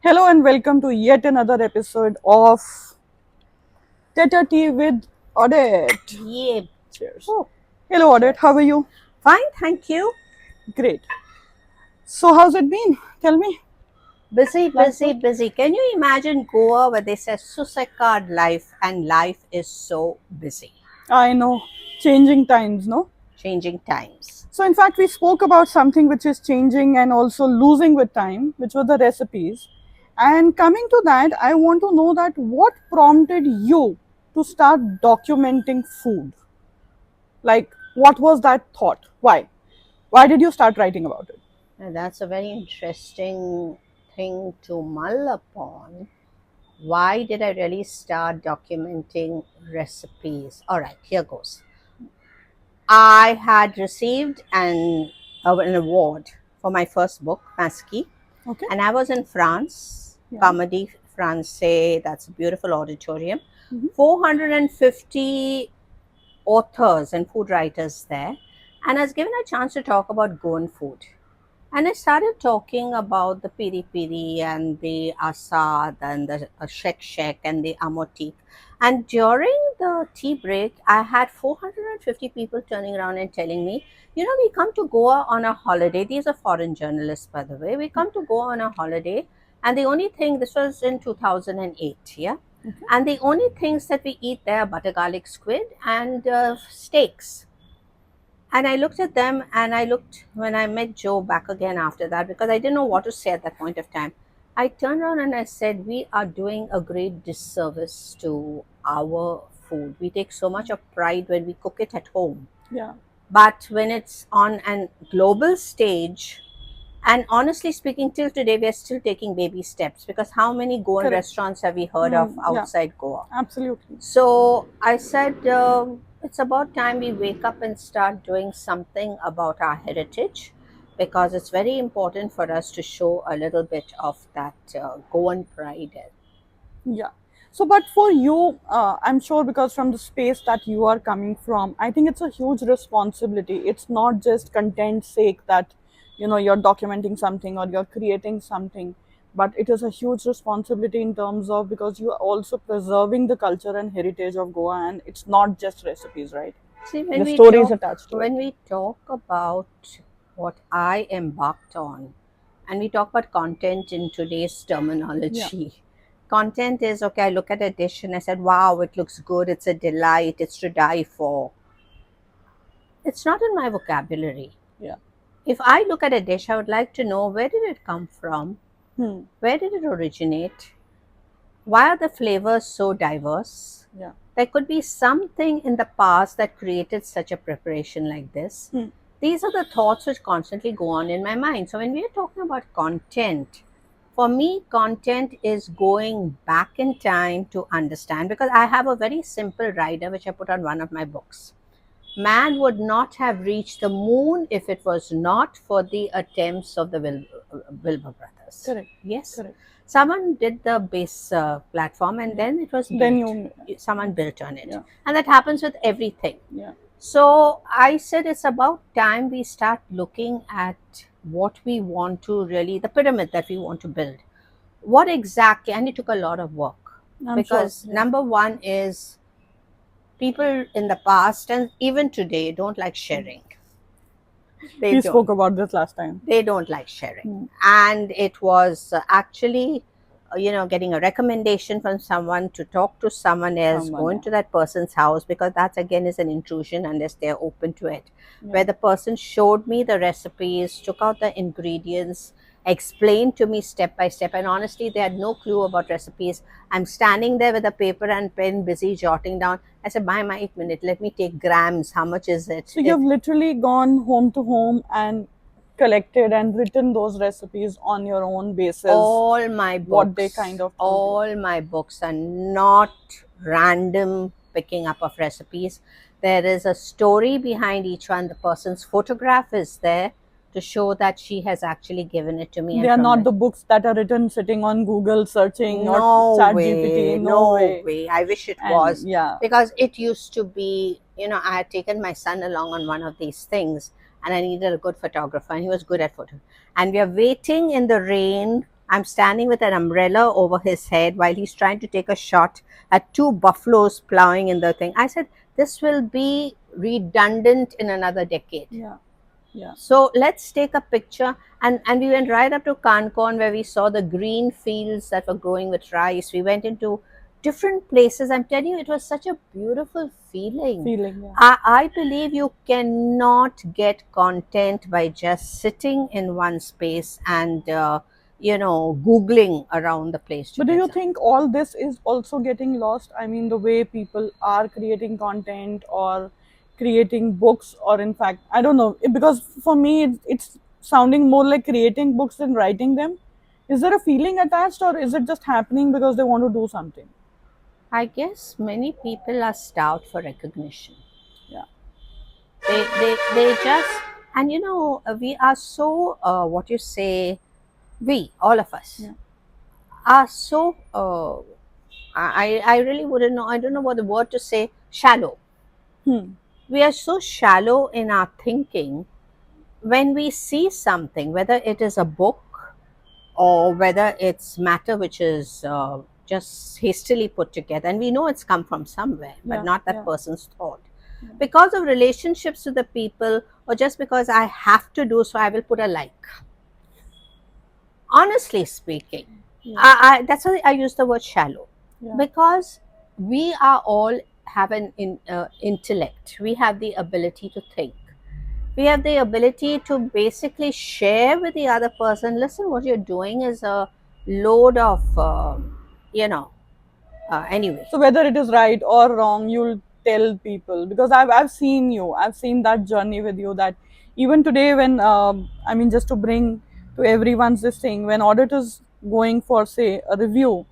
Hello and welcome to yet another episode of Tête-à-Tea with Odette. Yeah. Cheers. Oh, Hello Odette, how cheers. are you? Fine, thank you. Great. So how's it been? Tell me. Busy, Life busy, good? busy. Can you imagine Goa where they say Susakad life and life is so busy? I know. Changing times, no? Changing times. So in fact we spoke about something which is changing and also losing with time, which were the recipes. And coming to that, I want to know that what prompted you to start documenting food? Like what was that thought? Why? Why did you start writing about it? And that's a very interesting thing to mull upon. Why did I really start documenting recipes? All right, here goes. I had received an award for my first book, Masky, Okay. and I was in France, Yeah. Comedy Francais, that's a beautiful auditorium. Mhm. 450 authors and food writers there, and I was given a chance to talk about Goan food. And I started talking about the piri piri and the asad and the shek shek and the amotik. And during the tea break, I had 450 people turning around and telling me, we come to Goa on a holiday. These are foreign journalists, by the way. We come to Goa on a holiday, and the only thing, this was in 2008, yeah? Okay. And the only things that we eat there are butter garlic squid and steaks. And I looked at them and I looked when I met Joe back again after that because I didn't know what to say at that point of time. I turned around and I said, we are doing a great disservice to our food. We take so much of pride when we cook it at home. Yeah. But when it's on a global stage, and honestly speaking, till today, we are still taking baby steps because how many Goan Correct. restaurants have we heard of Yeah. outside Goa? Absolutely. So I said, it's about time we wake up and start doing something about our heritage because it's very important for us to show a little bit of that Goan pride. Yeah. So, but for you, I'm sure because from the space that you are coming from, I think it's a huge responsibility. It's not just content sake that, you're documenting something or you're creating something, but it is a huge responsibility in terms of because you are also preserving the culture and heritage of Goa, and it's not just recipes, right? See, The stories attached to it. when we talk about what I embarked on, and we talk about content in today's Yeah. terminology. Content is okay, I look at a dish and I said, wow, it looks good, it's a delight, it's to die for. It's not in my vocabulary. Yeah. If I look at a dish, I would like to know where did it come from? Hmm. Where did it originate? Why are the flavors so diverse? Yeah. There could be something in the past that created such a preparation like this. Hmm. These are the thoughts which constantly go on in my mind. So, when we are talking about content, for me, content is going back in time to understand because I have a very simple rider which I put on one of my books. Man would not have reached the moon if it was not for the attempts of the Wilbur brothers. Correct. Yes. Correct. Someone did the base platform and Yeah. then it was Then built. you, Someone built on it. yeah. And that happens with everything. Yeah. So I said it's about time we start looking at what we want to really, the pyramid that we want to build. What exactly, and it took a lot of work I'm sure. because Yeah. number one is people in the past and even today don't like Hmm. sharing. They We don't. spoke about this last time. They don't like sharing. Hmm. And it was actually, getting a recommendation from someone to talk to someone else, Someone, going yeah. to that person's house, because that's again is an intrusion unless they're open to it. Yeah. Where the person showed me the recipes, took out the ingredients, explained to me step by step. And honestly, they had no clue about recipes. I'm standing there with a paper and pen, busy jotting down. I said, "Bye, my 8 minute. Let me take grams. How much is it?" So you've literally gone home to home and collected and written those recipes on your own basis, all my what they books kind of told you. all my books are not random picking up of recipes. There is a story behind each one. The person's photograph is there to show that she has actually given it to me, They and are from not it, the books that are written sitting on Google searching or no chat GPT. way, No no way. way. I wish it And was, yeah, because it used to be, I had taken my son along on one of these things and I needed a good photographer and he was good at photo. And we are waiting in the rain. I'm standing with an umbrella over his head while he's trying to take a shot at two buffaloes plowing in the thing. I said, this will be redundant in another decade. Yeah. Yeah. So let's take a picture. And we went right up to Cancun where we saw the green fields that were growing with rice. We went into different places. I'm telling you, it was such a beautiful feeling. Yeah. I believe you cannot get content by just sitting in one space and, Googling around the place But do you together. think all this is also getting lost? I mean, the way people are creating content or creating books, or in fact, I don't know, because for me, it's sounding more like creating books than writing them. Is there a feeling attached, or is it just happening because they want to do something? I guess many people are starved for recognition. Yeah. They just, and we are so, what you say, we, all of us, Yeah. are so, I really wouldn't know, I don't know what the word to say, shallow. Hmm. We are so shallow in our thinking when we see something, whether it is a book or whether it's matter which is just hastily put together, and we know it's come from somewhere, but Yeah. not that Yeah. person's thought. Because of relationships with the people, or just because I have to do so, I will put a like. Honestly speaking, Yeah. that's why I use the word shallow, Yeah. because we are all have an intellect. We have the ability to think. We have the ability to basically share with the other person. Listen, what you're doing is a load of, you know. Anyway, So whether it is right or wrong, you'll tell people, because I've seen you. I've seen that journey with you. That even today, when I mean, just to bring to everyone's this thing, when Odette is going for say a review,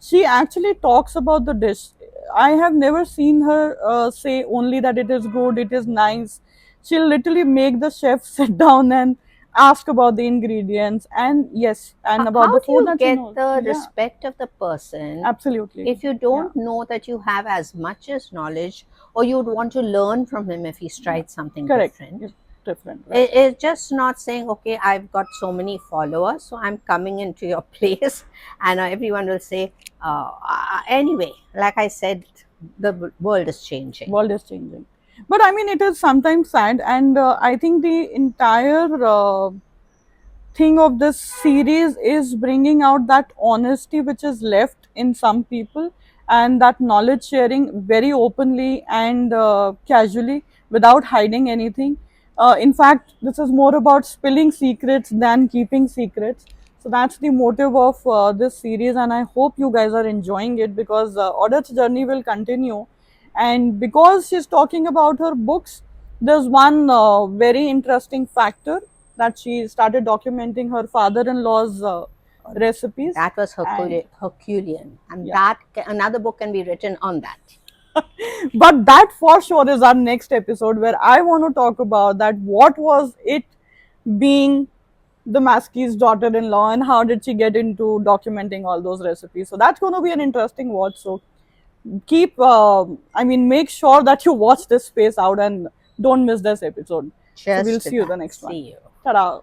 she actually talks about the dish. I have never seen her say only that it is good, it is nice. She'll literally make the chef sit down and ask about the ingredients, and yes, and about how the do food you that she get knows. the Yeah, respect of the person absolutely. if you Yeah, don't know that you have as much as knowledge, or you'd want to learn from him if he's yeah. tried something Correct. different? It's different, right? It's just not saying, okay, I've got so many followers, so I'm coming into your place, and everyone will say, anyway, like I said, the world is changing. World is changing, but I mean, it is sometimes sad, and I think the entire thing of this series is bringing out that honesty which is left in some people, and that knowledge sharing very openly and casually without hiding anything. In fact, this is more about spilling secrets than keeping secrets. So that's the motive of this series, and I hope you guys are enjoying it, because Odette's journey will continue. And because she's talking about her books, there's one very interesting factor, that she started documenting her father-in-law's recipes. That was And Herculean, and yeah, that another book can be written on that. but that for sure is our next episode, where I want to talk about that, what was it being the Maskey's daughter-in-law, and how did she get into documenting all those recipes. So that's going to be an interesting watch. So keep I mean, make sure that you watch this space out and don't miss this episode. So we'll Just see you that. the next one. See you. Ta-da.